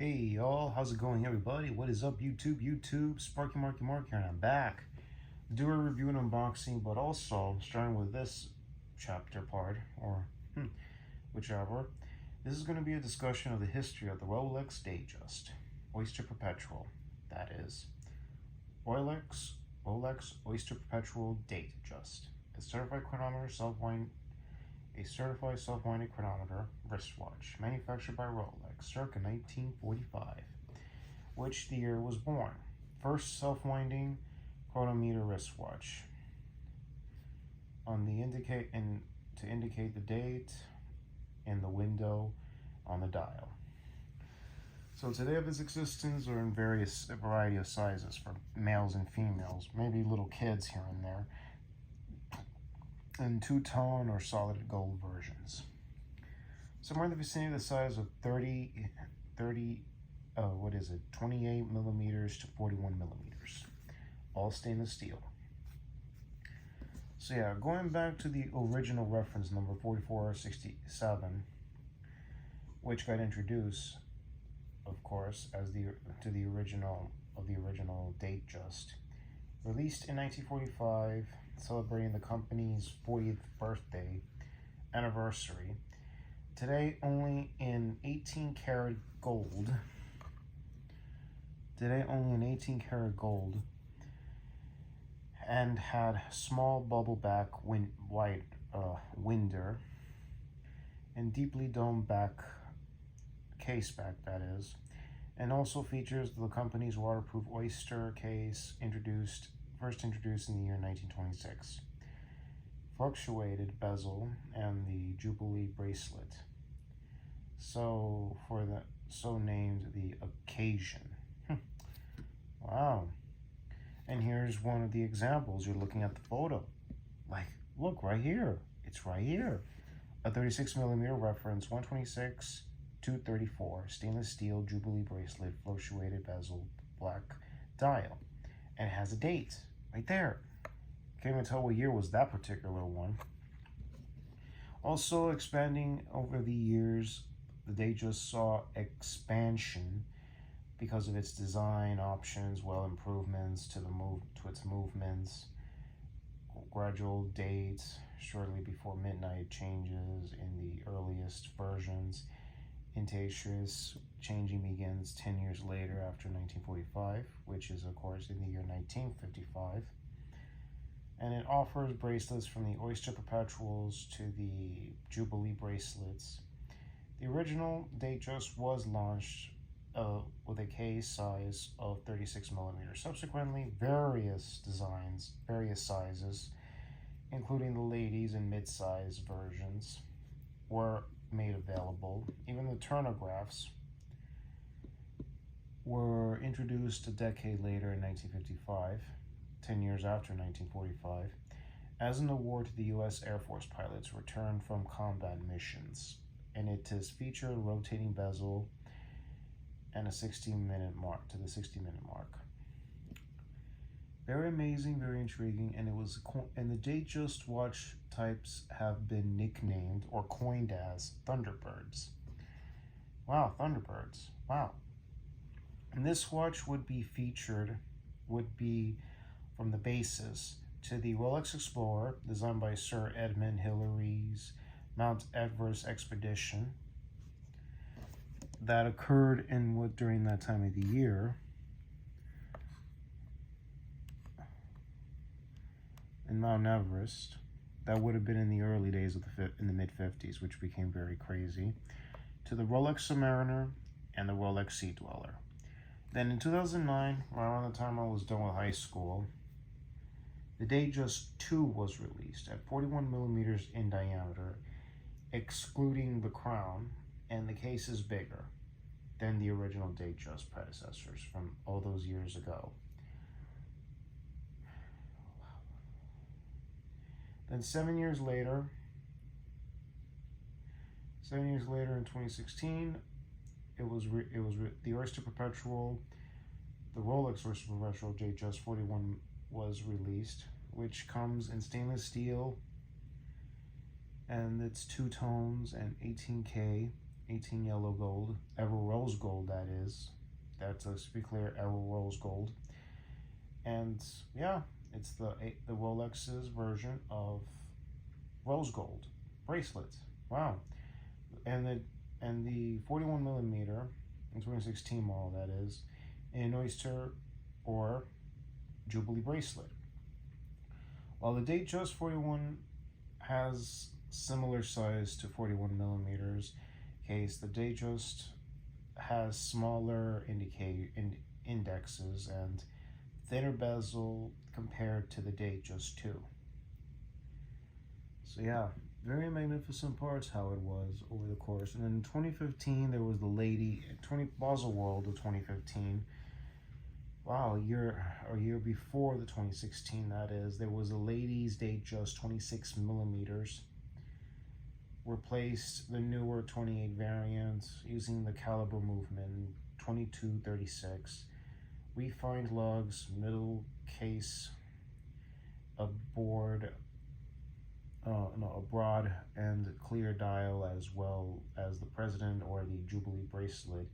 Hey y'all, how's it going everybody? What is up YouTube, Sparky Marky here, and I'm back to do a review and unboxing, but also starting with this chapter part, or whichever. This is going to be a discussion of the history of the Rolex DateJust, Oyster Perpetual, that is. Rolex Oyster Perpetual DateJust, a certified self-winding chronometer wristwatch, manufactured by Rolex, circa 1945, which the year was born. First self-winding chronometer wristwatch on the to indicate the date in the window on the dial. So today of its existence are in a variety of sizes for males and females, maybe little kids here and there, in two-tone or solid gold versions. Somewhere in the vicinity of the size of 28 millimeters to 41 millimeters, all stainless steel. So yeah, going back to the original reference number 4467, which got introduced, of course, as the original DateJust, released in 1945, celebrating the company's 40th birthday anniversary. Today only in 18 karat gold. And had small bubble back winder and deeply domed case back, that is, and also features the company's waterproof Oyster case, first introduced in the year 1926. Fluctuated bezel and the Jubilee bracelet, so named the occasion. Wow. And here's one of the examples. You're looking at the photo. Like, look right here. It's right here. A 36 millimeter reference, 126-234, stainless steel Jubilee bracelet, fluctuated bezel, black dial. And it has a date right there. Can't even tell what year was that particular one. Also expanding over the years, the DateJust saw expansion because of its design options, improvements to its movements, gradual dates shortly before midnight changes in the earliest versions. Integrations changing begins 10 years later after 1945, which is of course in the year 1955. And it offers bracelets from the Oyster Perpetuals to the Jubilee bracelets. The original DateJust was launched with a case size of 36 millimeters. Subsequently, various designs, various sizes, including the ladies and mid-size versions, were made available. Even the turnographs were introduced a decade later in 1955, 10 years after 1945, as an award to the U.S. Air Force pilots returned from combat missions, and it is featured rotating bezel and a 60-minute mark. Very amazing, very intriguing, and the DateJust watch types have been nicknamed or coined as Thunderbirds. Wow, Thunderbirds! Wow. And this watch would be from the basis to the Rolex Explorer, designed by Sir Edmund Hillary's Mount Everest expedition that occurred during that time of the year, in Mount Everest. That would have been in the early days of in the mid-50s, which became very crazy, to the Rolex Submariner and the Rolex Sea Dweller. Then in 2009, around the time I was done with high school, the DateJust 2 was released at 41 millimeters in diameter, excluding the crown, and the case is bigger than the original DateJust predecessors from all those years ago. Then 7 years later in 2016, it was the Oyster Perpetual, the Rolex Oyster Perpetual DateJust 41 was released, which comes in stainless steel, and it's two tones and 18K 18 yellow gold, ever rose gold, that is. That's, let's be clear, ever rose gold. And yeah, it's the Rolex's version of rose gold bracelet. Wow. And the 41 millimeter, 2016 model, that is, in Oyster or Jubilee bracelet. While the DateJust 41 has similar size to 41 millimeters case, the DateJust has smaller indexes and thinner bezel compared to the DateJust 2. So yeah, very magnificent parts how it was over the course. And in 2015, there was the lady, Basel World of 2015. Wow, a year before the 2016, that is, there was a ladies' DateJust 26 millimeters. Replaced the newer 28 variant using the caliber movement 2236. Refined lugs, middle case, a broad and clear dial, as well as the President or the Jubilee bracelet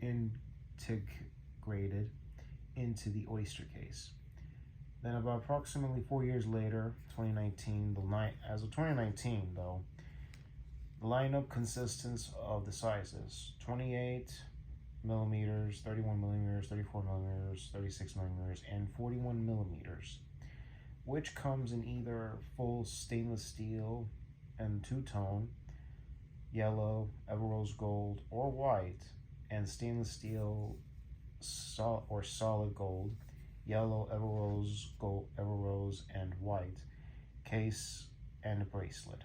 integrated into the Oyster case. Then about approximately 4 years later, 2019, as of 2019 though, the lineup consists of the sizes 28 millimeters, 31 millimeters, 34 millimeters, 36 millimeters, and 41 millimeters, which comes in either full stainless steel and two-tone, yellow, ever rose gold, or white, and stainless steel or solid gold, yellow, ever rose, gold, ever rose, and white, case and bracelet.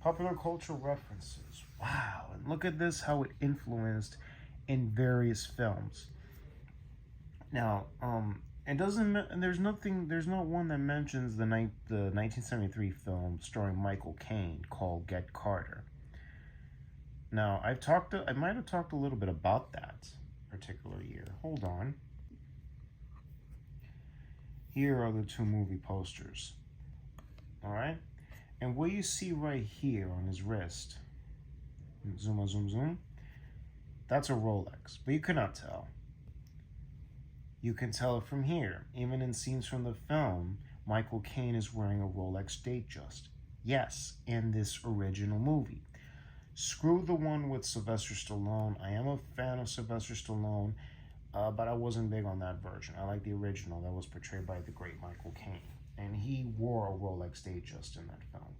Popular cultural references. Wow, and look at this, how it influenced in various films. Now, it doesn't. There's not one that mentions the 1973 film starring Michael Caine called Get Carter. Now, I might have talked a little bit about that particular year. Hold on. Here are the two movie posters. All right, and what you see right here on his wrist, zoom, that's a Rolex, but you cannot tell. You can tell it from here. Even in scenes from the film, Michael Caine is wearing a Rolex DateJust. Yes, in this original movie. Screw the one with Sylvester Stallone. I am a fan of Sylvester Stallone, but I wasn't big on that version. I like the original that was portrayed by the great Michael Caine. And he wore a Rolex DateJust in that film.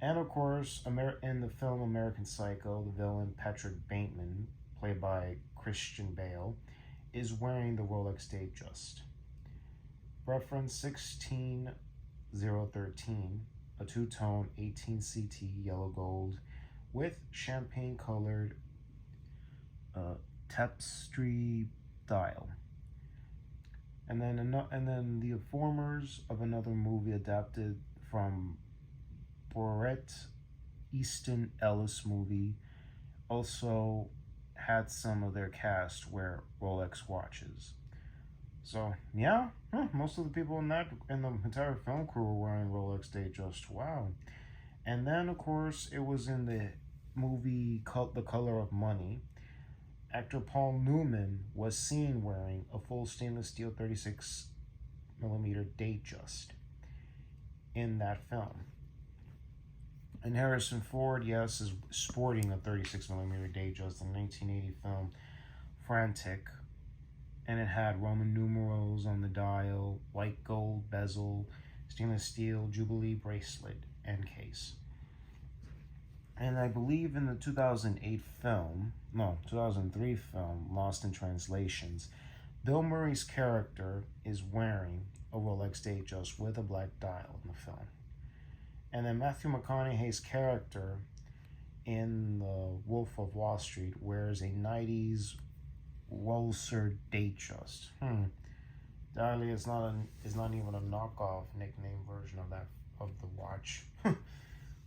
And of course, in the film American Psycho, the villain Patrick Bateman, played by Christian Bale, is wearing the Rolex DateJust. Reference 16013, a two-tone 18 CT yellow gold with champagne-colored tapestry dial. And then the formers of another movie adapted from Bret Easton Ellis movie also had some of their cast wear Rolex watches. So yeah, most of the people in the entire film crew were wearing Rolex DateJust. Wow. And then of course it was in the movie The Color of Money. Actor Paul Newman was seen wearing a full stainless steel 36 millimeter DateJust in that film. And Harrison Ford, yes, is sporting a 36 millimeter DateJust in the 1980 film Frantic. And it had Roman numerals on the dial, white gold bezel, stainless steel Jubilee bracelet and case. And I believe in the 2003 film, Lost in Translations, Bill Murray's character is wearing a Rolex DateJust with a black dial in the film. And then Matthew McConaughey's character in The Wolf of Wall Street wears a 90s Rolser DateJust. Darling, it's not even a knockoff nickname version of the watch.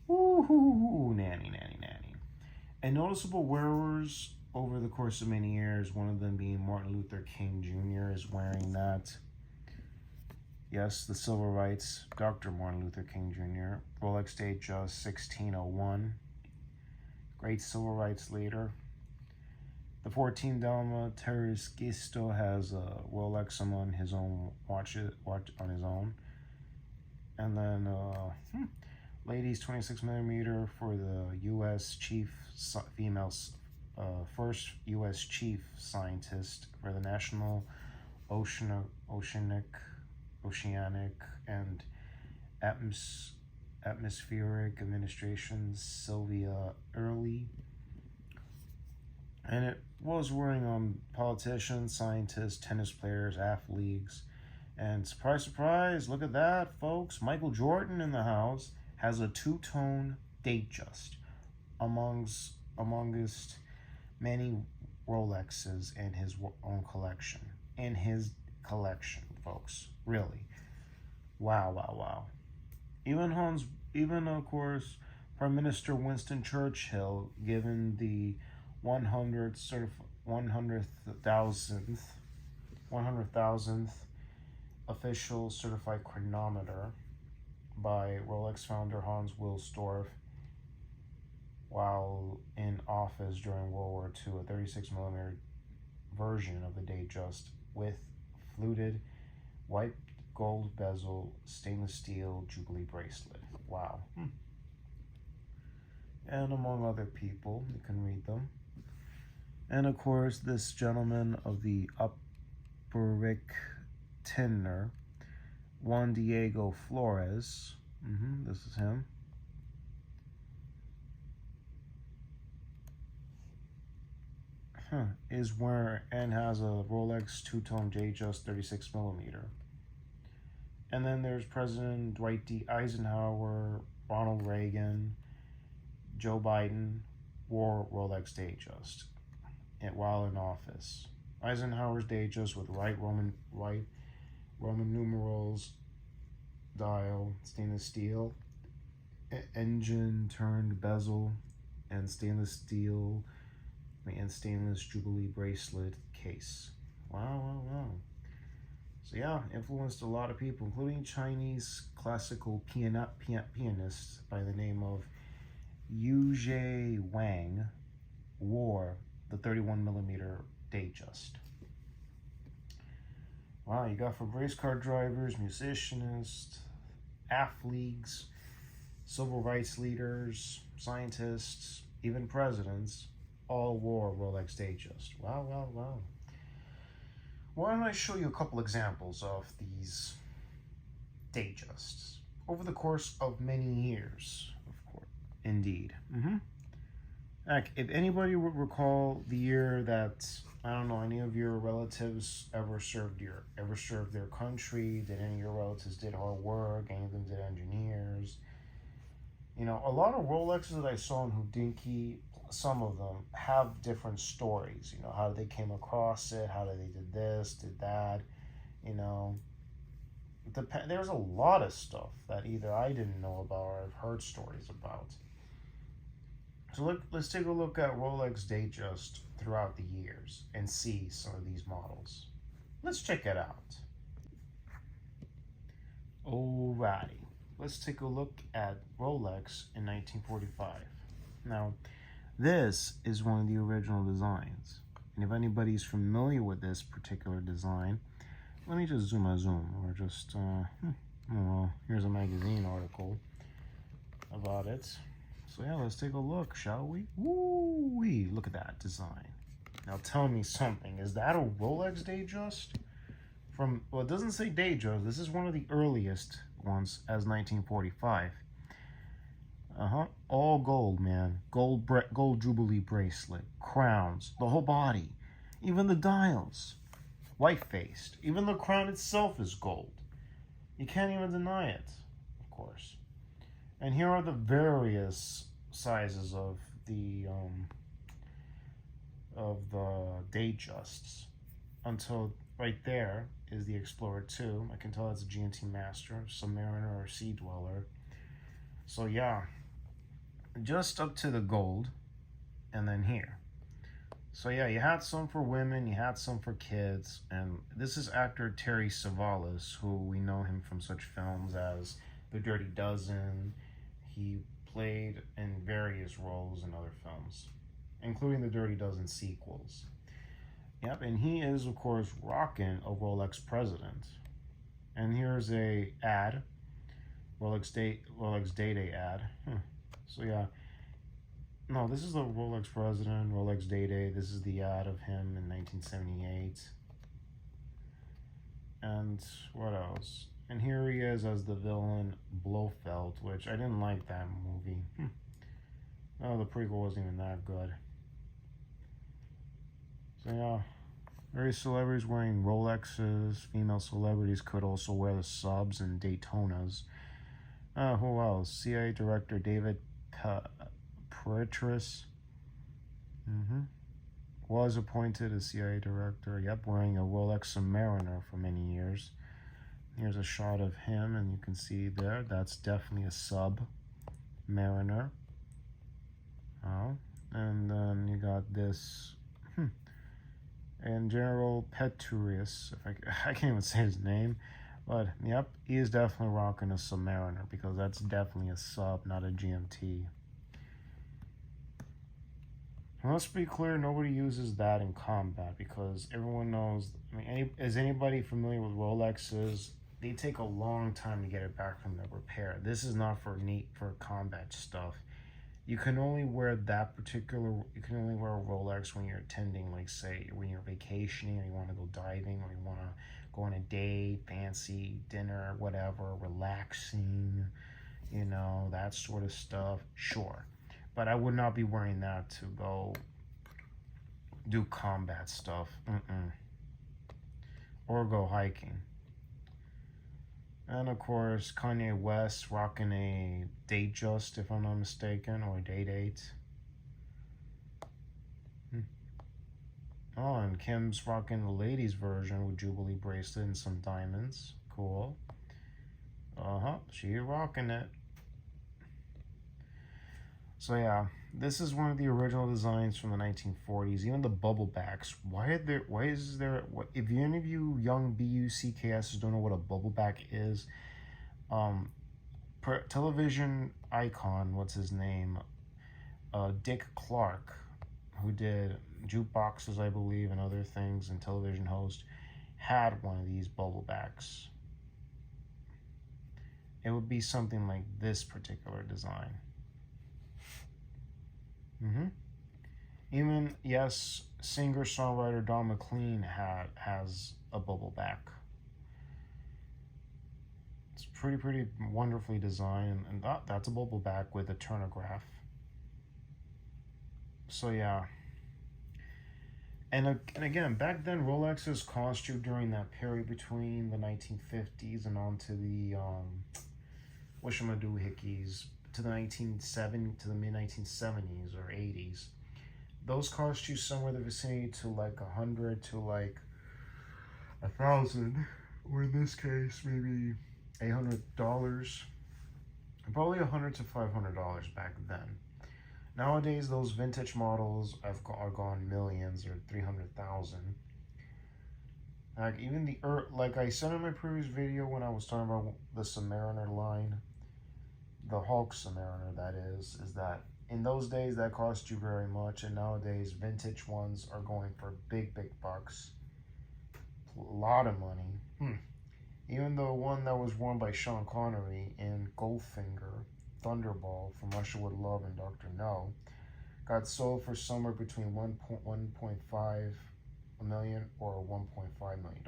Woohoo, nanny. And noticeable wearers over the course of many years, one of them being Martin Luther King Jr. is wearing that. Yes, the civil rights, Dr. Martin Luther King Jr., Rolex DateJust 1601. great civil rights leader. The 14 Dalma Terrasquisto has a Rolex on his own watch on his own. And then ladies 26 millimeter for the U.S. first U.S. chief scientist for the National Oceanic and Atmospheric Administration, Sylvia Early. And it was wearing on politicians, scientists, tennis players, athletes. And surprise, surprise, look at that, folks. Michael Jordan in the house has a two-tone DateJust amongst many Rolexes in his own collection. In his collection, folks. Really. Wow, wow, wow. Even of course, Prime Minister Winston Churchill, given the 100,000th official certified chronometer by Rolex founder Hans Wilsdorf while in office during World War II, a 36 millimeter version of the DateJust with fluted white gold bezel stainless steel Jubilee bracelet. Wow. And among other people, you can read them. And of course, this gentleman of the Upperick Tenor, Juan Diego Flores, this is him, is wearing and has a Rolex two-tone DateJust 36 millimeter. And then there's President Dwight D. Eisenhower, Ronald Reagan, Joe Biden wore Rolex DateJust while in office. Eisenhower's DateJust with white Roman numerals, dial, stainless steel, engine turned bezel, and stainless Jubilee bracelet case. Wow. So yeah, influenced a lot of people, including Chinese classical pianist by the name of Yu Wang, wore the 31 millimeter DateJust. Wow, you got from race car drivers, musicians, athletes, civil rights leaders, scientists, even presidents, all wore Rolex DateJust. Wow. Why don't I show you a couple examples of these DateJusts over the course of many years, of course. Indeed. If anybody would recall the year that, I don't know, any of your relatives ever served their country, did any of your relatives did hard work, any of them did engineers. You know, a lot of Rolexes that I saw in Hodinkee, some of them have different stories. You know, how they came across it, how they did this, did that. You know, there's a lot of stuff that either I didn't know about or I've heard stories about. So let's take a look at Rolex DateJust throughout the years and see some of these models. Let's check it out. Alrighty, let's take a look at Rolex in 1945. Now, this is one of the original designs. And if anybody's familiar with this particular design, let me just zoom or just, well, here's a magazine article about it. So yeah, let's take a look, shall we? Woo-wee, look at that design. Now tell me something, is that a Rolex DateJust? Well, it doesn't say DateJust, this is one of the earliest ones as 1945. All gold, man. Gold Jubilee bracelet, crowns, the whole body, even the dials, white-faced. Even the crown itself is gold. You can't even deny it, of course. And here are the various sizes of the DateJusts. Until right there is the Explorer 2. I can tell that's a GMT Master, Submariner, or Sea Dweller. So yeah, just up to the gold, and then here. So yeah, you had some for women, you had some for kids, and this is actor Terry Savalas, who we know him from such films as The Dirty Dozen. He played in various roles in other films, including the Dirty Dozen sequels. Yep, and he is, of course, rocking a Rolex President. And here's a ad, Rolex Day ad. So yeah, no, this is the Rolex President, Rolex Day. This is the ad of him in 1978. And what else? And here he is as the villain Blofeld, which I didn't like that movie. No, the prequel wasn't even that good. So yeah, various celebrities wearing Rolexes. Female celebrities could also wear the subs and Daytonas. Who else? CIA Director David Perpetual was appointed as CIA Director. Yep, wearing a Rolex Submariner for many years. Here's a shot of him, and you can see there, that's definitely a Submariner. Oh, and then you got this, and General Peturius, if I can't even say his name, but yep, he is definitely rocking a Submariner because that's definitely a sub, not a GMT. And let's be clear, nobody uses that in combat because everyone knows. I mean, is anybody familiar with Rolexes? They take a long time to get it back from the repair. This is not for combat stuff. You can only wear that particular. You can only wear a Rolex when you're attending, like say, when you're vacationing or you want to go diving or you want to go on a date, fancy dinner, whatever, relaxing, you know, that sort of stuff. Sure. But I would not be wearing that to go do combat stuff. Or go hiking. And of course, Kanye West rocking a DateJust, if I'm not mistaken, or Date. Oh, and Kim's rocking the ladies' version with Jubilee bracelet and some diamonds. Cool. She rocking it. So yeah, this is one of the original designs from the 1940s. Even the bubble backs. If any of you young BUCKSs don't know what a bubble back is, television icon, what's his name? Dick Clark, who did jukeboxes, I believe, and other things, and television host, had one of these bubble backs. It would be something like this particular design. Even, yes, singer-songwriter Don McLean has a bubble back. It's pretty wonderfully designed, and that's a bubble back with a turnograph. So yeah. And again, back then, Rolexes cost you during that period between the 1950s and on to the whatchamadoohickeys, to the mid-1970s or 80s. Those cost you somewhere in the vicinity to like $100 to like $1,000, or in this case maybe $800, probably $100 to $500 back then. Nowadays, those vintage models are gone millions or 300,000. Like even like I said in my previous video when I was talking about the Submariner line, the Hulk Submariner, that is that in those days that cost you very much, and nowadays vintage ones are going for big bucks, a lot of money. Even the one that was worn by Sean Connery in Goldfinger, Thunderball, From Russia with Love, and Dr. No, got sold for somewhere between $1.5 million or $1.5 million.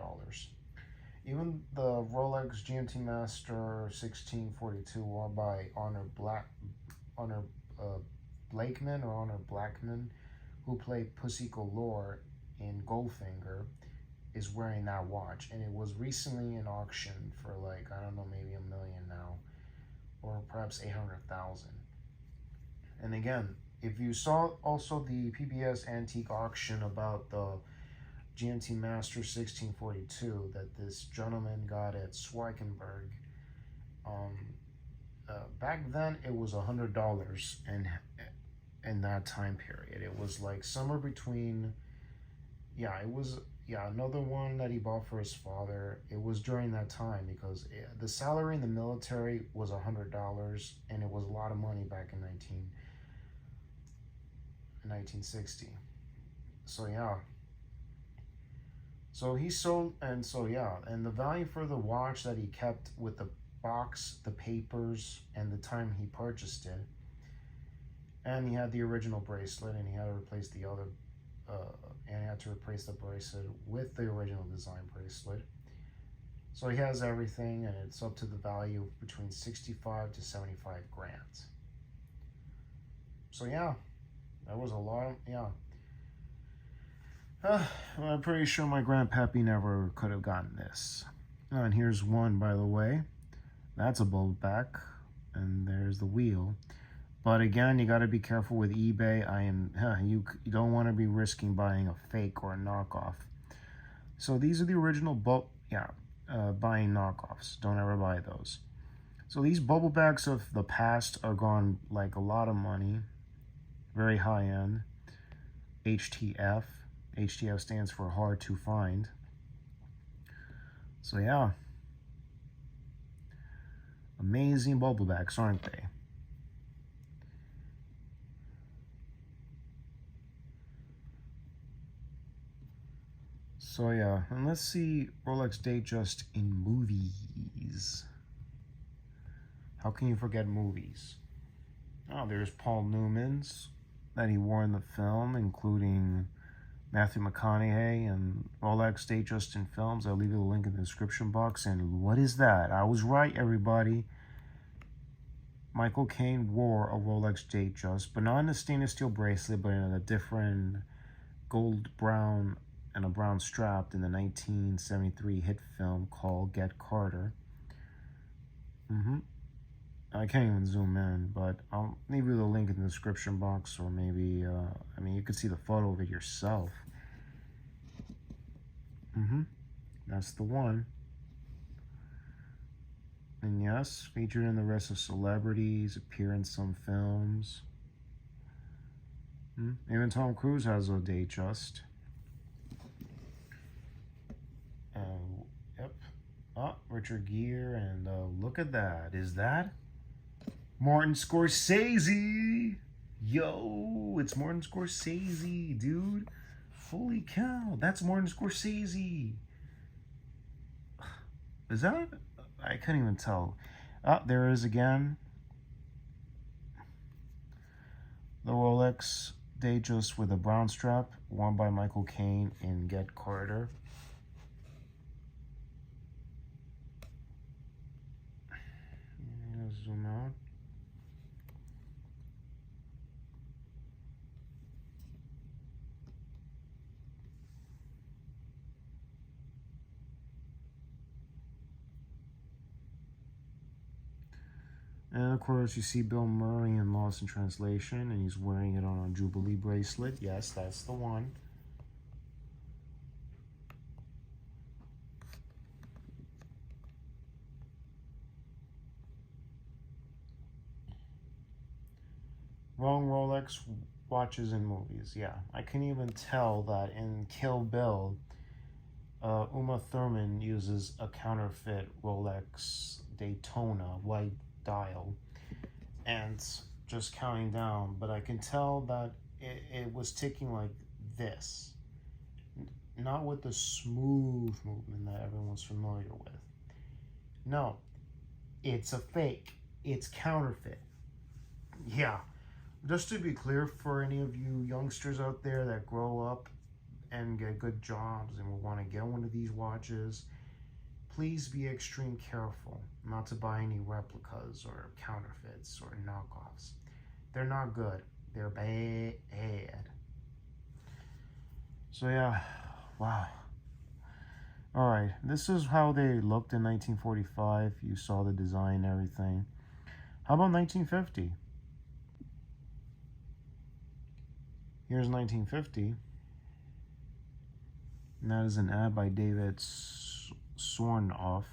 Even the Rolex GMT Master 1642 worn by Honor Blackman, who played Pussy Galore in Goldfinger, is wearing that watch, and it was recently in auction for like, I don't know, maybe $1 million now, or perhaps 800,000. And again, if you saw also the PBS antique auction about the GMT Master 1642 that this gentleman got at Schweikenberg, back then it was $100, and in that time period it was like somewhere between yeah, it was, yeah, another one that he bought for his father. It was during that time because the salary in the military was $100, and it was a lot of money back in 1960. So yeah, so he sold, and so yeah, and the value for the watch that he kept with the box, the papers, and the time he purchased it, and he had the original bracelet, and he had to replace the other, and he had to replace the bracelet with the original design bracelet. So he has everything, and it's up to the value of between 65 to 75 grand. So yeah, that was a lot. Yeah. I'm pretty sure my grandpappy never could have gotten this. And here's one, by the way. That's a bulb back, and there's the wheel. But again, you got to be careful with eBay. You don't want to be risking buying a fake or a knockoff. So these are the original buying knockoffs. Don't ever buy those. So these bubble bags of the past are gone like a lot of money, very high end. HTF. HTF stands for hard to find. So yeah, amazing bubble bags, aren't they? So yeah, and let's see Rolex DateJust in movies. How can you forget movies? Oh, there's Paul Newman's that he wore in the film, including Matthew McConaughey and Rolex DateJust in films. I'll leave you the link in the description box. And what is that? I was right, everybody. Michael Caine wore a Rolex DateJust, but not in a stainless steel bracelet, but in a different gold brown and a brown strap in the 1973 hit film called Get Carter. I can't even zoom in, but I'll leave you the link in the description box, or maybe, you could see the photo of it yourself. That's the one. And yes, featured in the rest of celebrities, appear in some films. Even Tom Cruise has a DateJust. Yep. Richard Gere, and look at that. Is that Martin Scorsese? Yo, it's Martin Scorsese, dude. Holy cow, that's Martin Scorsese. Is that? I couldn't even tell. There it is again. The Rolex DateJust with a brown strap, worn by Michael Caine in Get Carter. Zoom out. And of course, you see Bill Murray in Lost in Translation, and he's wearing it on a Jubilee bracelet. Yes, that's the one. Wrong Rolex watches in movies. Yeah, I can even tell that in Kill Bill, Uma Thurman uses a counterfeit Rolex Daytona white dial, and just counting down, but I can tell that it was ticking like this, not with the smooth movement that everyone's familiar with. No, it's a fake. It's counterfeit. Yeah, just to be clear, for any of you youngsters out there that grow up and get good jobs and will want to get one of these watches, please be extreme careful not to buy any replicas or counterfeits or knockoffs. They're not good. They're bad. So yeah, wow. All right, this is how they looked in 1945. You saw the design and everything. How about 1950? Here's 1950. And that is an ad by David Sornoff.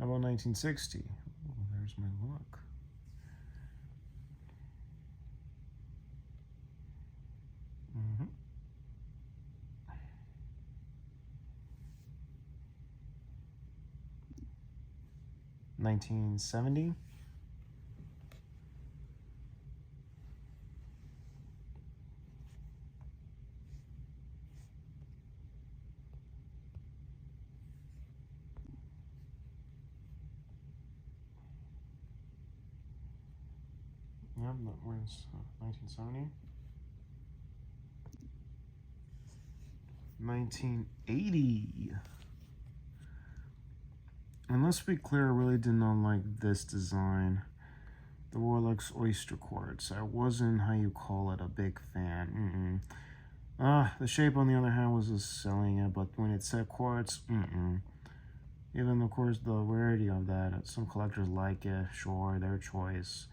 How about 1960? Ooh, there's my luck. Mm-hmm. 1970. Yep, where's 1970? 1980. And let's be clear, I really did not like this design. The Rolex Oyster quartz. I wasn't, how you call it, a big fan. The shape, on the other hand, was just selling it, but when it said quartz, Even, of course, the rarity of that, some collectors like it, sure, their choice.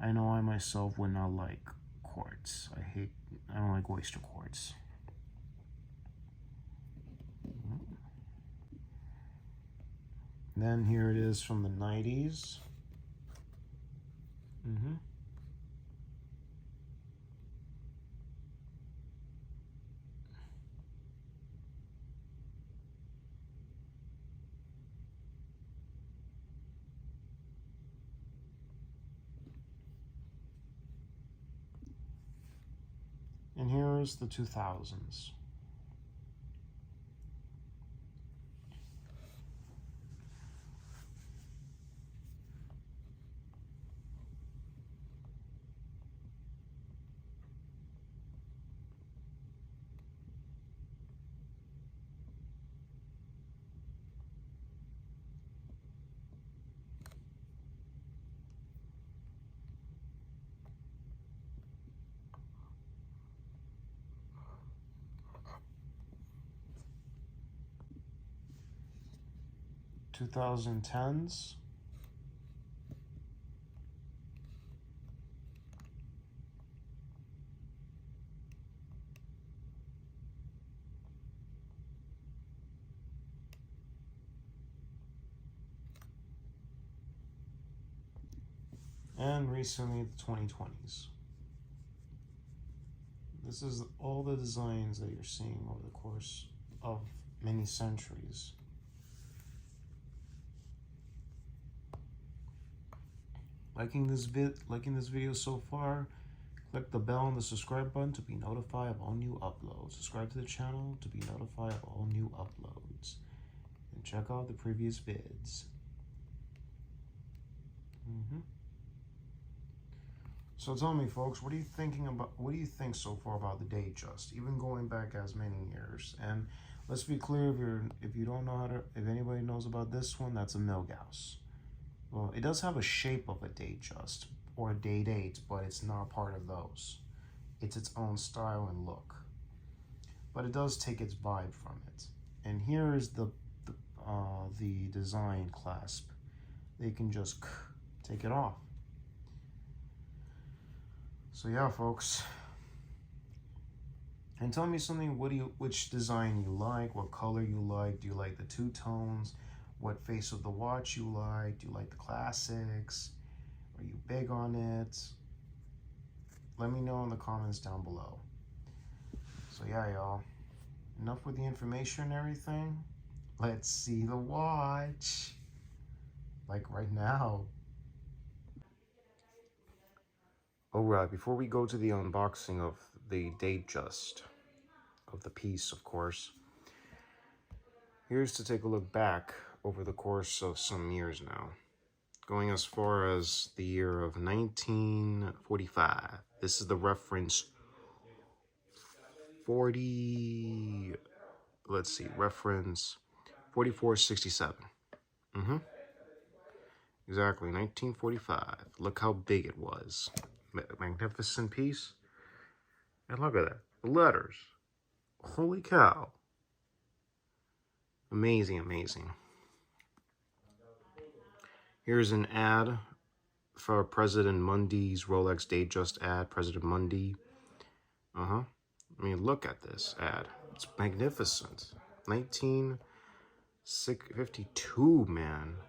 I know I myself would not like quartz. I don't like oyster quartz. Then here it is from the 90s. And here is the 2000s. (2010s). And recently the 2020s. This is all the designs that you're seeing over the course of many centuries. Liking this video so far, click the bell and the subscribe button to be notified of all new uploads. Subscribe to the channel to be notified of all new uploads. And check out the previous vids. So tell me, folks, what do you think so far about the DateJust, even going back as many years? And let's be clear, if you don't know if anybody knows about this one, that's a Milgauss. Well, it does have a shape of a DateJust or a Date 8, but it's not part of those. It's its own style and look. But it does take its vibe from it. And here is the design clasp. They can just take it off. So yeah, folks. And tell me something, which design you like, what color you like, do you like the two tones, what face of the watch you like, do you like the classics, are you big on it? Let me know in the comments down below. So yeah, y'all, enough with the information and everything. Let's see the watch, like right now. Alright, before we go to the unboxing of the DateJust, of the piece, of course, here's to take a look back over the course of some years now, going as far as the year of 1945. This is the reference 4467. Exactly, 1945. Look how big it was. Magnificent piece. And look at that, the letters. Holy cow. Amazing, amazing. Here's an ad for President Mundy's Rolex DateJust ad. President Mundy. I mean, look at this ad. It's magnificent. 1952, man.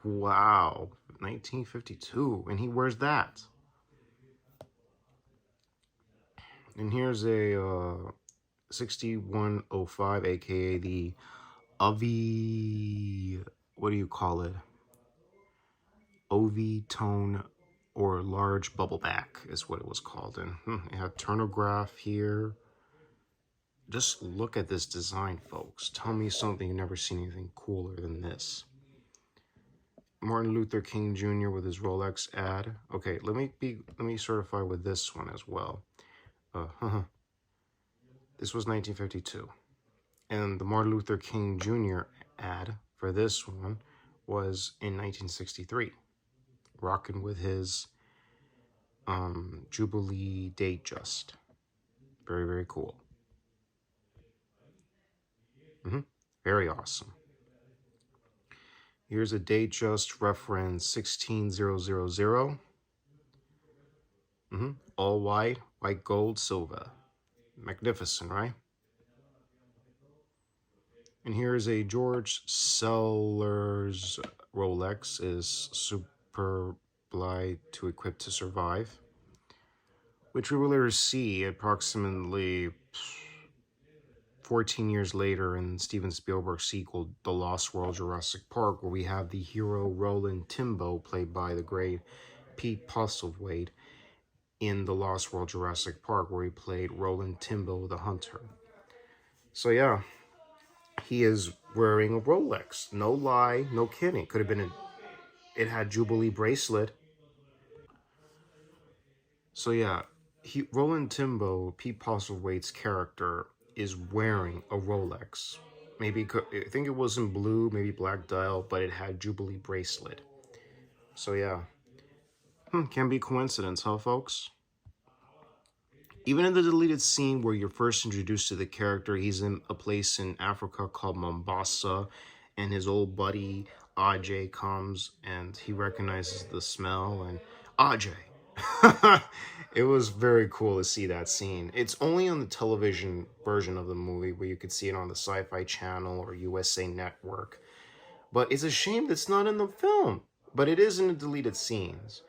Wow, 1952, and he wears that. And here's a 6105, aka the Ovi. What do you call it? Ovi tone or large bubble back is what it was called. And it had turnograph here. Just look at this design, folks. Tell me something you've never seen anything cooler than this. Martin Luther King Jr. with his Rolex ad. Okay, let me certify with this one as well. This was 1952, and the Martin Luther King Jr. ad for this one was in 1963, rocking with his Jubilee DateJust. Very, very cool. Very awesome. Here's a DateJust reference 16000. All white, white gold, silver. Magnificent, right? And here's a George Sellers Rolex is super light to equip to survive, which we will later see approximately 14 years later in Steven Spielberg's sequel, The Lost World Jurassic Park, where we have the hero Roland Timbo, played by the great Pete Postlethwaite, in The Lost World Jurassic Park, where he played Roland Timbo the Hunter. So yeah, he is wearing a Rolex. No lie, no kidding. Could have been it had Jubilee bracelet. So yeah, Roland Timbo, Pete Postlethwaite's character, is wearing a Rolex. Maybe, I think it was in blue, maybe black dial, but it had Jubilee bracelet. So yeah, can be coincidence, huh, folks? Even in the deleted scene where you're first introduced to the character, he's in a place in Africa called Mombasa, and his old buddy Ajay comes and he recognizes the smell, and Ajay. It was very cool to see that scene. It's only on the television version of the movie where you could see it on the Sci-Fi Channel or USA Network. But it's a shame that's not in the film. But it is in the deleted scenes.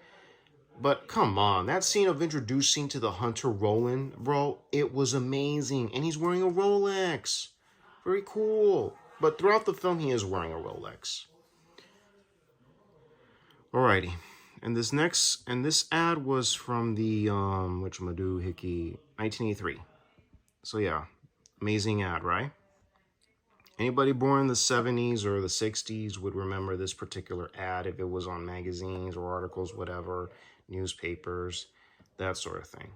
But come on, that scene of introducing to the hunter Roland, bro, it was amazing. And he's wearing a Rolex. Very cool. But throughout the film, he is wearing a Rolex. Alrighty. And this ad was from the, whatchamado, Hickey, 1983. So yeah, amazing ad, right? Anybody born in the 70s or the 60s would remember this particular ad if it was on magazines or articles, whatever, newspapers, that sort of thing.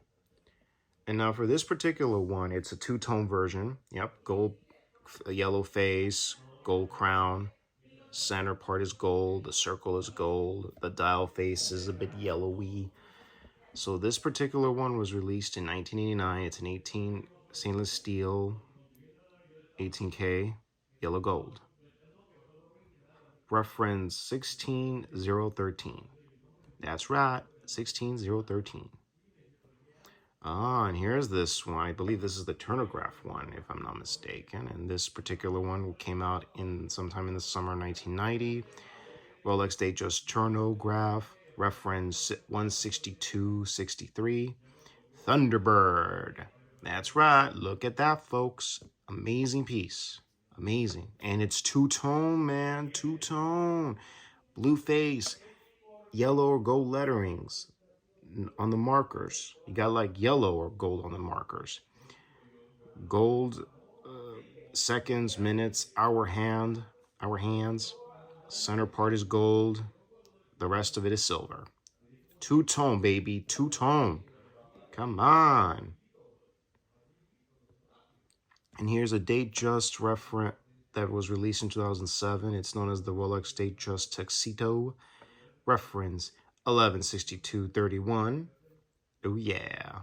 And now for this particular one, it's a two-tone version. Yep, gold, yellow face, gold crown. Center part is gold, the circle is gold, the dial face is a bit yellowy. So this particular one was released in 1989. It's an 18 stainless steel, 18K, yellow gold. Reference 16013. That's right, 16013. And here's this one. I believe this is the Turnograph one, if I'm not mistaken. And this particular one came out in sometime in the summer of 1990. Rolex DateJust Turnograph, reference 16263. Thunderbird. That's right. Look at that, folks. Amazing piece. Amazing. And it's two-tone, man. Two-tone. Blue face, yellow or gold letterings on the markers. You got like yellow or gold on the markers. Gold seconds, minutes, hour hands. Center part is gold. The rest of it is silver. Two-tone, baby. Two-tone. Come on. And here's a DateJust reference that was released in 2007. It's known as the Rolex DateJust Tuxedo. Reference 116231. Oh, yeah.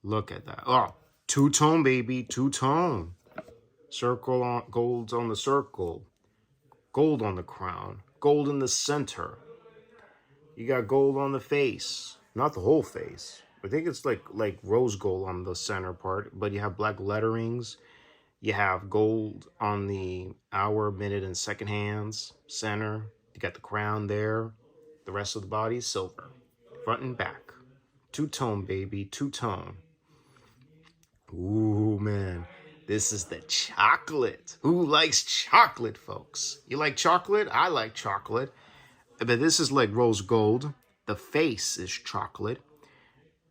Look at that. Oh, two-tone, baby. Two-tone. Circle on, gold on the circle. Gold on the crown. Gold in the center. You got gold on the face. Not the whole face. I think it's like rose gold on the center part. But you have black letterings. You have gold on the hour, minute, and second hands. Center. You got the crown there. The rest of the body is silver. Front and back. Two-tone, baby. Two-tone. Ooh, man. This is the chocolate. Who likes chocolate, folks? You like chocolate? I like chocolate. But this is like rose gold. The face is chocolate.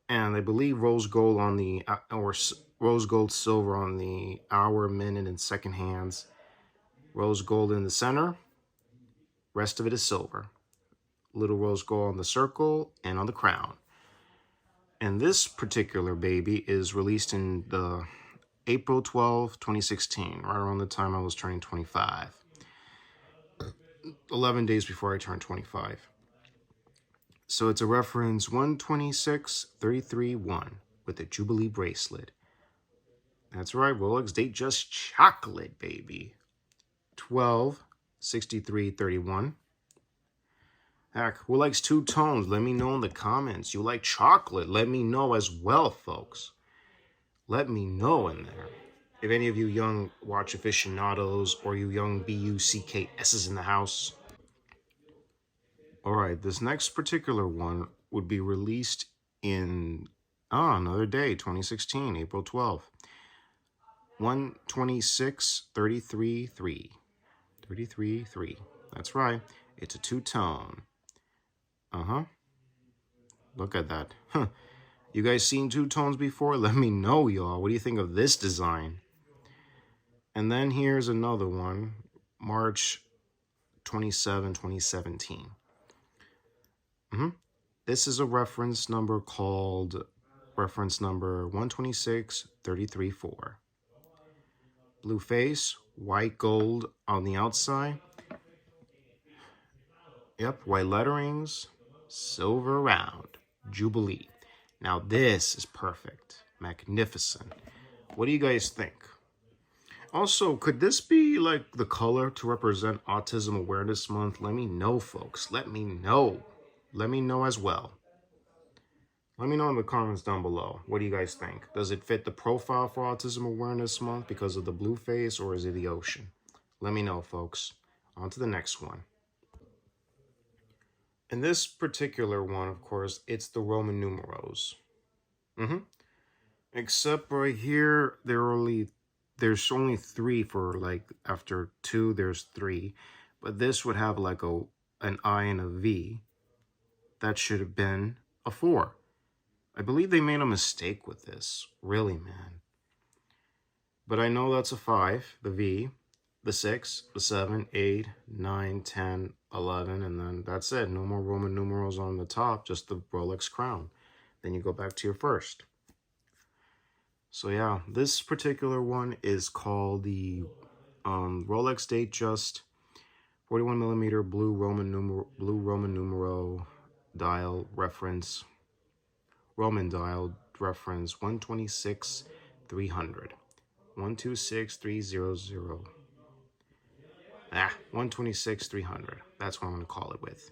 And I believe rose gold on the, or rose gold silver on the hour, minute, and second hands. Rose gold in the center. Rest of it is silver. Little rose gold on the circle and on the crown. And this particular baby is released in the April 12, 2016, right around the time I was turning 25. 11 days before I turned 25. So it's a reference 126-33-1 with a Jubilee bracelet. That's right, Rolex DateJust chocolate, baby. 12-63-31. Heck, who likes two tones? Let me know in the comments. You like chocolate? Let me know as well, folks. Let me know in there. If any of you young watch aficionados or you young BUCKSs in the house. All right, this next particular one would be released in another day, 2016, April 12th. 126-33-3. 33-3. That's right. It's a two-tone. Look at that. Huh. You guys seen two tones before? Let me know, y'all. What do you think of this design? And then here's another one. March 27, 2017. This is a reference number called reference number 126-33-4. Blue face, white gold on the outside. Yep, white letterings, silver round, Jubilee. Now this is perfect, magnificent. What do you guys think? Also, could this be like the color to represent Autism Awareness Month? Let me know, folks. Let me know. Let me know as well. Let me know in the comments down below. What do you guys think? Does it fit the profile for Autism Awareness Month because of the blue face, or is it the ocean? Let me know, folks. On to the next one. In this particular one, of course, it's the Roman numerals. Except right here, there's only three for, like, after two, there's three. But this would have like an I and a V. That should have been a 4. I believe they made a mistake with this. Really, man. But I know that's a 5, the V, the 6, the 7, 8, 9, 10, 11, and then that's it. No more Roman numerals on the top, just the Rolex crown. Then you go back to your first. So yeah, this particular one is called the Rolex DateJust 41mm blue Roman numeral dial reference. Roman dial reference 126-300. 126-300. 126-300. That's what I'm going to call it with.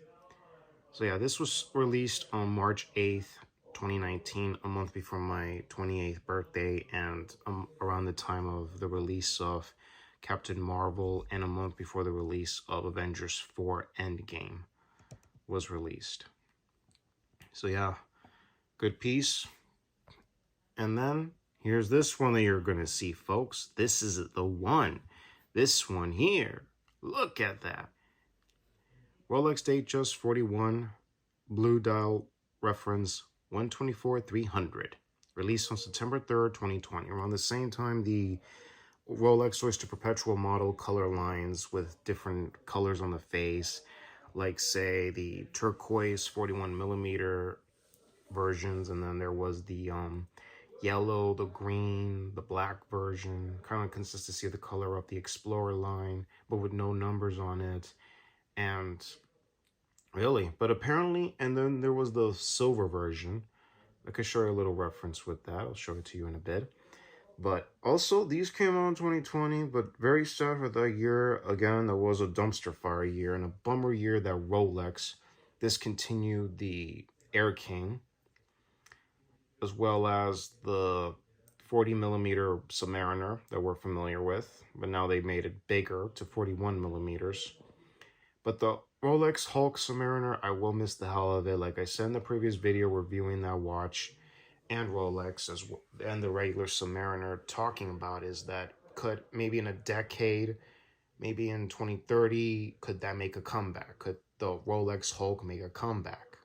So yeah, this was released on March 8th, 2019, a month before my 28th birthday, and around the time of the release of Captain Marvel, and a month before the release of Avengers 4 Endgame was released. So yeah, good piece. And then here's this one that you're going to see, folks. This is the one. This one here. Look at that. Rolex DateJust 41 blue dial reference 124-300. Released on September 3rd, 2020. Around the same time, the Rolex Oyster Perpetual model color lines with different colors on the face, like say the turquoise 41mm versions, and then there was the yellow, the green, the black version, kind of consistency of the color of the Explorer line, but with no numbers on it. And really, but apparently, and then there was the silver version. I could show you a little reference with that. I'll show it to you in a bit. But also, these came out in 2020, but very sad for that year. Again, that was a dumpster fire year and a bummer year that Rolex discontinued the Air King, as well as the 40mm Submariner that we're familiar with, but now they made it bigger to 41mm. But the Rolex Hulk Submariner, I will miss the hell of it. Like I said in the previous video reviewing that watch, and Rolex as well, and the regular Submariner, talking about is that could maybe in a decade, maybe in 2030, could that make a comeback? Could the Rolex Hulk make a comeback?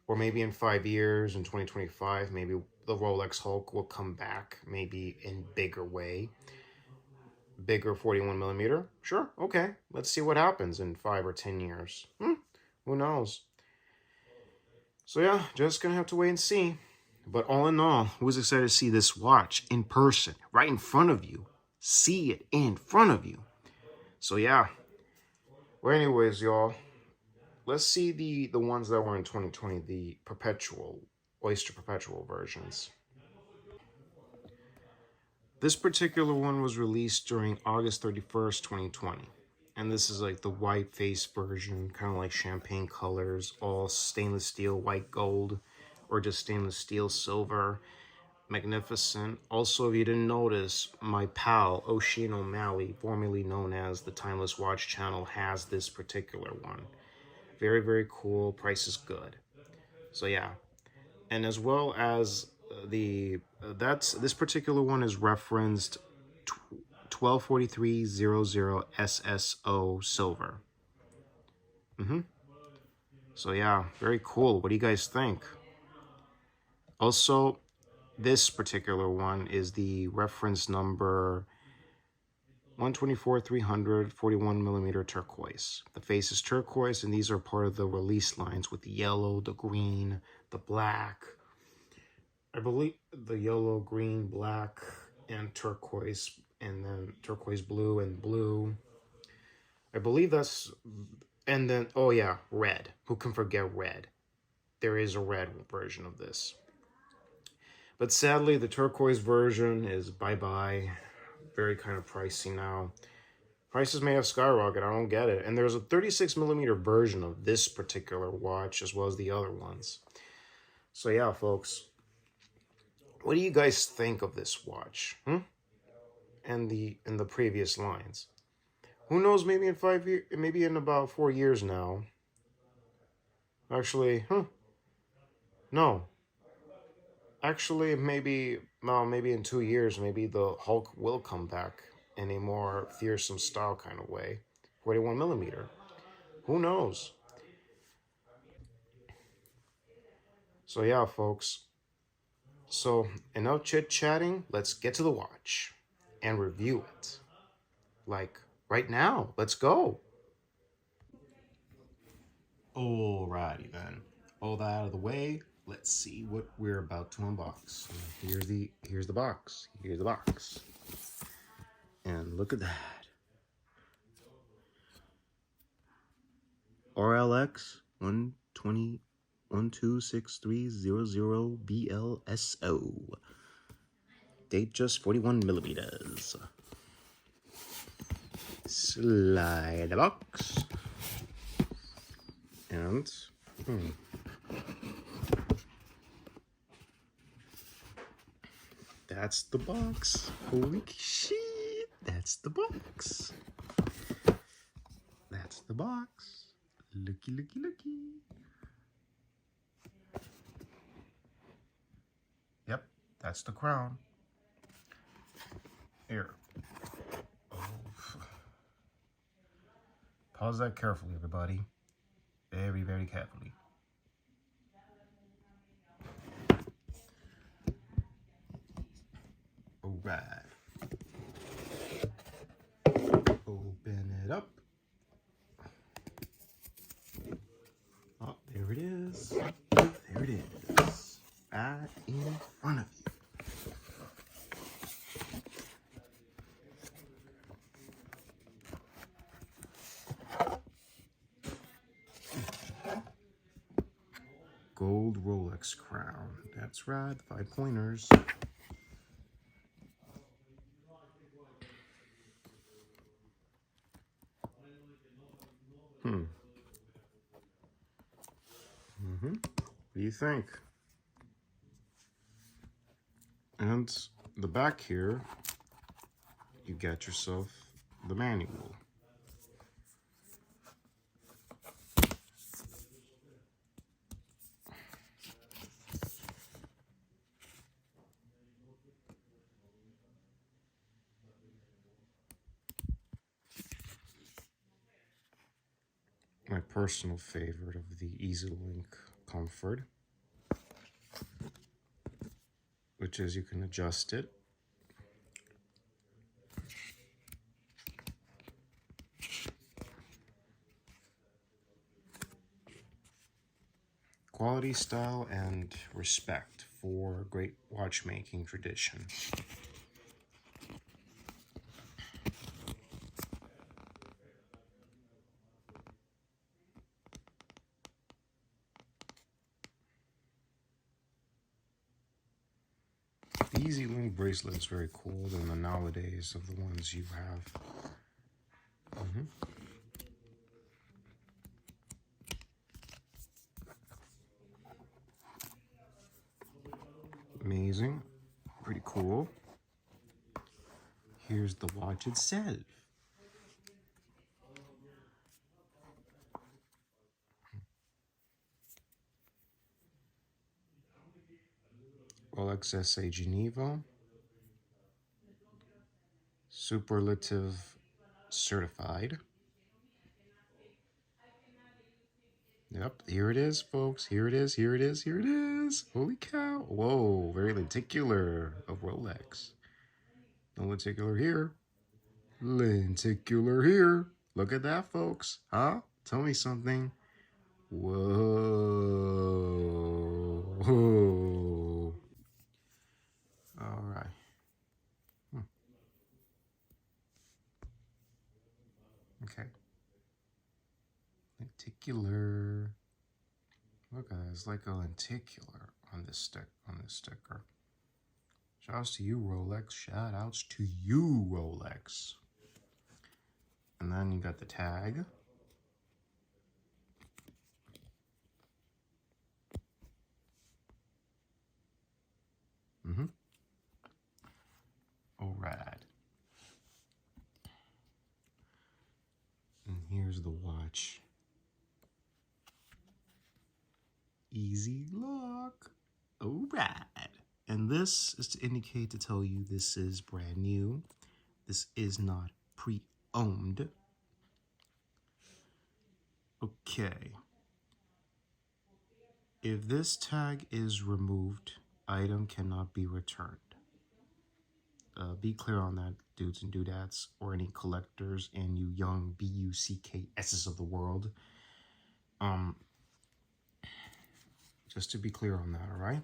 Or maybe in 5 years, in 2025, maybe the Rolex Hulk will come back, maybe in bigger way. Bigger 41 millimeter? Sure, okay. Let's see what happens in 5 or 10 years. Who knows? So yeah, just gonna have to wait and see. But all in all, who's excited to see this watch in person, right in front of you? See it in front of you. So yeah. Well, anyways, y'all, let's see the ones that were in 2020, the Perpetual, Oyster Perpetual versions. This particular one was released during August 31st, 2020. And this is like the white face version, kind of like champagne colors, all stainless steel, white gold, or just stainless steel silver. Magnificent. Also, if you didn't notice, my pal, O'Shane O'Malley, formerly known as the Timeless Watch Channel, has this particular one. Very, very cool. Price is good. So yeah. And as well as this particular one is referenced 124300 SSO silver. So yeah, very cool. What do you guys think? Also, this particular one is the reference number 124-300 41 millimeter turquoise. The face is turquoise, and these are part of the release lines with the yellow, the green, the black. I believe the yellow, green, black, and turquoise, and then turquoise blue and blue. I believe that's, and then, oh yeah, red. Who can forget red? There is a red version of this. But sadly, the turquoise version is bye-bye. Very kind of pricey now. Prices may have skyrocketed. I don't get it. And there's a 36 millimeter version of this particular watch as well as the other ones. So yeah, folks. What do you guys think of this watch? And the previous lines. Who knows, maybe in 5 years, maybe in about 4 years now. Actually, no. Actually, maybe in 2 years, maybe the Hulk will come back in a more fearsome style kind of way. 41 millimeter. Who knows? So yeah, folks. So enough chit-chatting. Let's get to the watch and review it. Like right now. Let's go. Alrighty then. All that out of the way. Let's see what we're about to unbox. Here's the box. Here's the box. And look at that. RLX 1263000 BLSO. DateJust 41 millimeters. Slide the box. And that's the box. Holy shit. That's the box. That's the box. Looky, looky, looky. Yep, that's the crown. Here. Oh. Pause that carefully, everybody. Very, very carefully. All right. Open it up. Oh, there it is. There it is. Right in front of you. Gold Rolex crown. That's right, 5 pointers. What do you think? And the back here, you get yourself the manual. my personal favorite of the Easy Link Comfort, which is you can adjust it. Quality, style, and respect for great watchmaking tradition. The Easy Link bracelet is very cool than the nowadays of the ones you have. Amazing, pretty cool. Here's the watch itself. Rolex SA Geneva. Superlative certified. Yep, here it is, folks. Here it is, here it is, here it is. Holy cow. Whoa, very lenticular of Rolex. No lenticular here. Lenticular here. Look at that, folks. Huh? Tell me something. Whoa. All right. Okay. Lenticular. Look at that. It's like a lenticular on this sticker. Shout outs to you, Rolex. Shout outs to you, Rolex. And then you got the tag. Oh, rad. And here's the watch. Easy lock. Oh, rad. And this is to indicate, to tell you this is brand new. This is not pre-owned. Okay. If this tag is removed, item cannot be returned. Be clear on that, dudes and dudettes, or any collectors and you young BUCKSs of the world. Just to be clear on that, all right?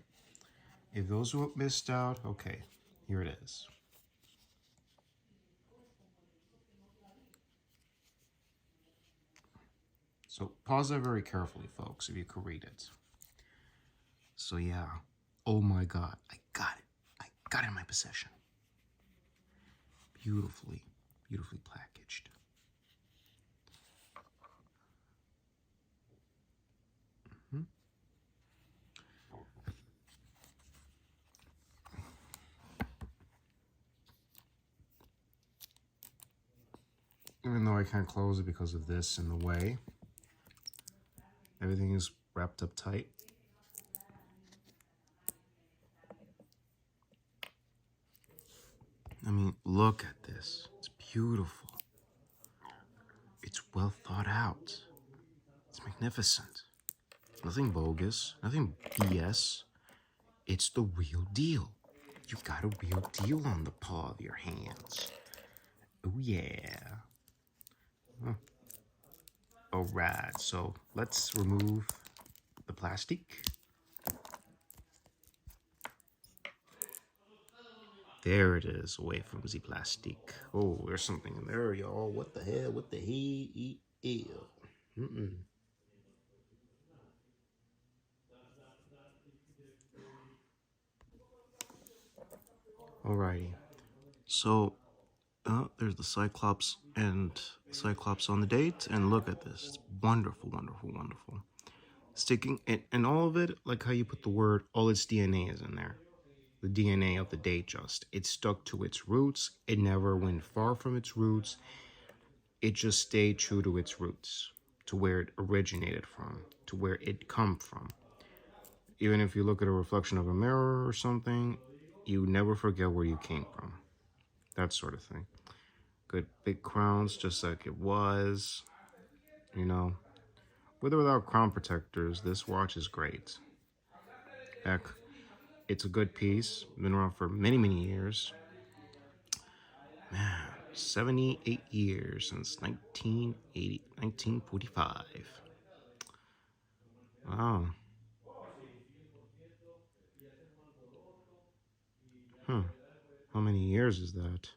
If those who missed out, okay, here it is. So pause that very carefully, folks, if you could read it. So yeah, oh my God, I got it. I got it in my possession. Beautifully, beautifully packaged. Even though I can't close it because of this in the way, everything is wrapped up tight. I mean, look at this. It's beautiful. It's well thought out. It's magnificent. Nothing bogus, nothing BS. It's the real deal. You got a real deal on the paw of your hands. Oh yeah. Huh. All right, so let's remove the plastic. There it is, away from the plastic. Oh, there's something in there, y'all. What the hell? What the hell? Alrighty. So, there's the Cyclops and Cyclops on the date, and look at this. It's wonderful, wonderful, wonderful. Sticking, and all of it, like how you put the word, all its DNA is in there. The DNA of the DateJust. It stuck to its roots. It never went far from its roots. It just stayed true to its roots, to where it originated from, to where it come from. Even if you look at a reflection of a mirror or something, you never forget where you came from. That sort of thing. Good big crowns, just like it was, you know. With or without crown protectors, this watch is great. Heck, it's a good piece. Been around for many, many years. Man, 78 years since 1945. Wow. Huh. How many years is that?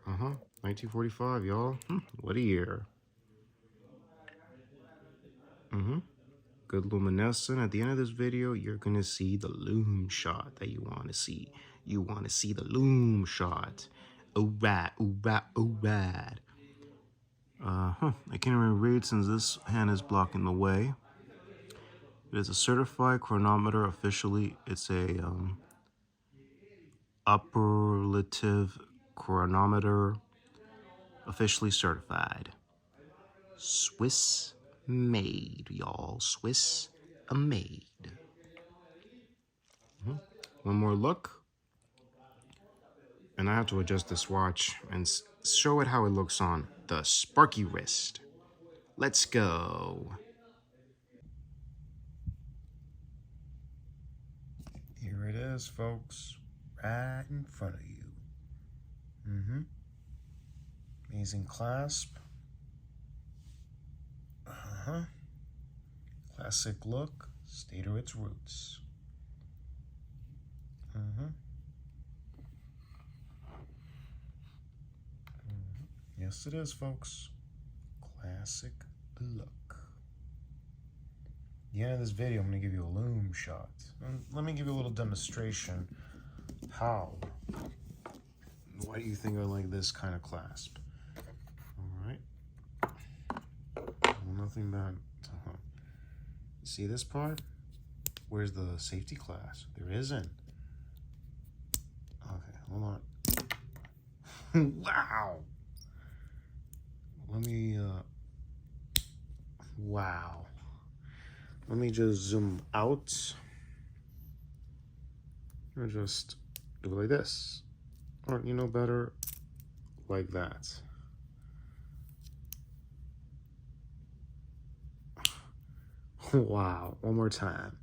Uh-huh. 1945, y'all. What a year. Good luminescent. At the end of this video, you're gonna see the loom shot that you want to see. You want to see the loom shot. Oh, right, oh, right, oh, right. I can't even read since this hand is blocking the way. It is a certified chronometer officially. It's a superlative chronometer officially certified. Swiss made, y'all. Swiss made. One more look. And I have to adjust this watch and show it how it looks on the Sparky wrist. Let's go. Here it is, folks. Right in front of you. Amazing clasp. Classic look. Stay to its roots. Yes, it is, folks. Classic look. At the end of this video, I'm going to give you a loom shot. And let me give you a little demonstration. How? Why do you think I like this kind of clasp? Alright. Well, nothing bad. See this part? Where's the safety clasp? There isn't. Okay, hold on. Wow! Let me, wow. Let me just zoom out. Or just do it like this. Or, you know, better like that. Wow, one more time.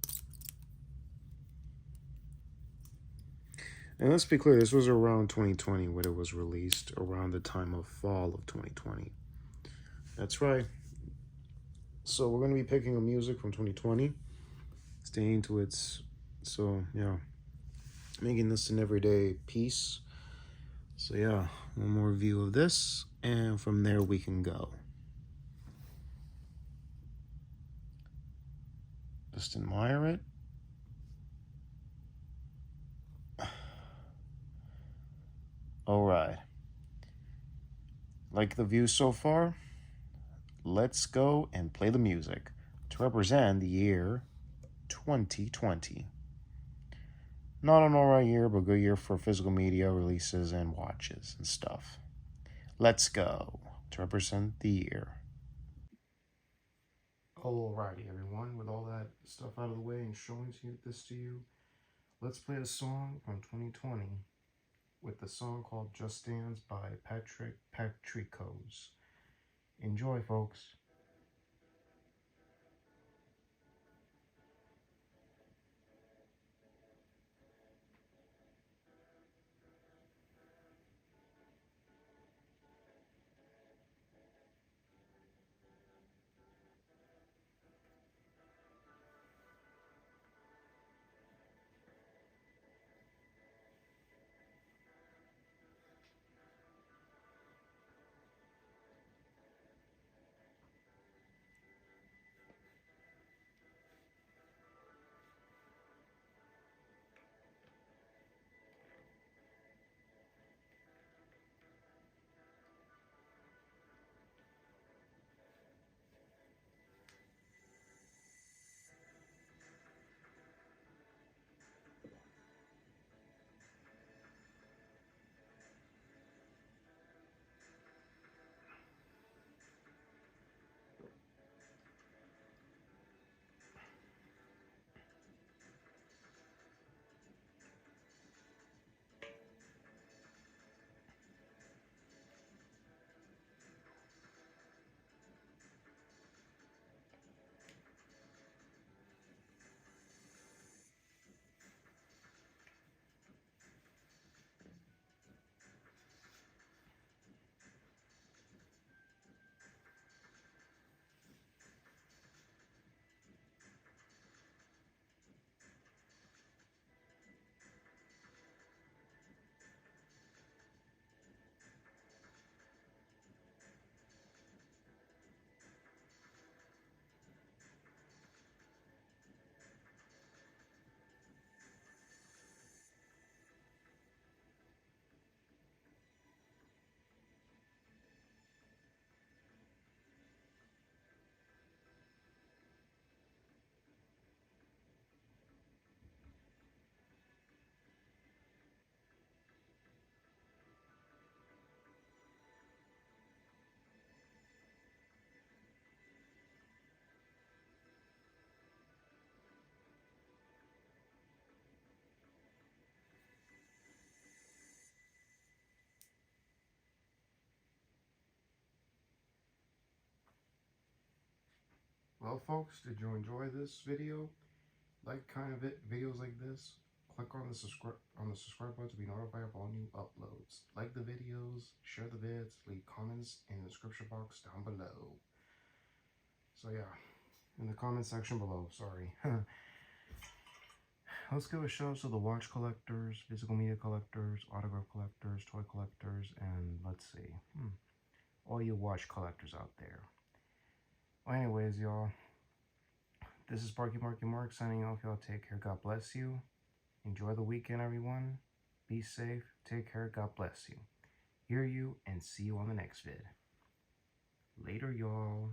And let's be clear, this was around 2020 when it was released, around the time of fall of 2020. That's right. So we're going to be picking a music from 2020, staying to its, so yeah, making this an everyday piece. So yeah, one more view of this, and from there we can go. Just admire it. All right. Like the view so far? Let's go and play the music to represent the year 2020. Not an alright year, but a good year for physical media releases and watches and stuff. Let's go to represent the year. Alrighty, everyone, with all that stuff out of the way and showing this to you, let's play a song from 2020 with the song called Just Dance by Patricos. Enjoy, folks. Well, folks, did you enjoy this video? Like kind of videos like this? Click on the subscribe button to be notified of all new uploads. Like the videos, share the vids, leave comments in the description box down below. So yeah, in the comment section below, sorry. Let's give a shout out to the watch collectors, physical media collectors, autograph collectors, toy collectors, and let's see, all you watch collectors out there. Well, anyways, y'all, this is Marky Mark signing off. Y'all take care. God bless you. Enjoy the weekend, everyone. Be safe. Take care. God bless you. Hear you and see you on the next vid. Later, y'all.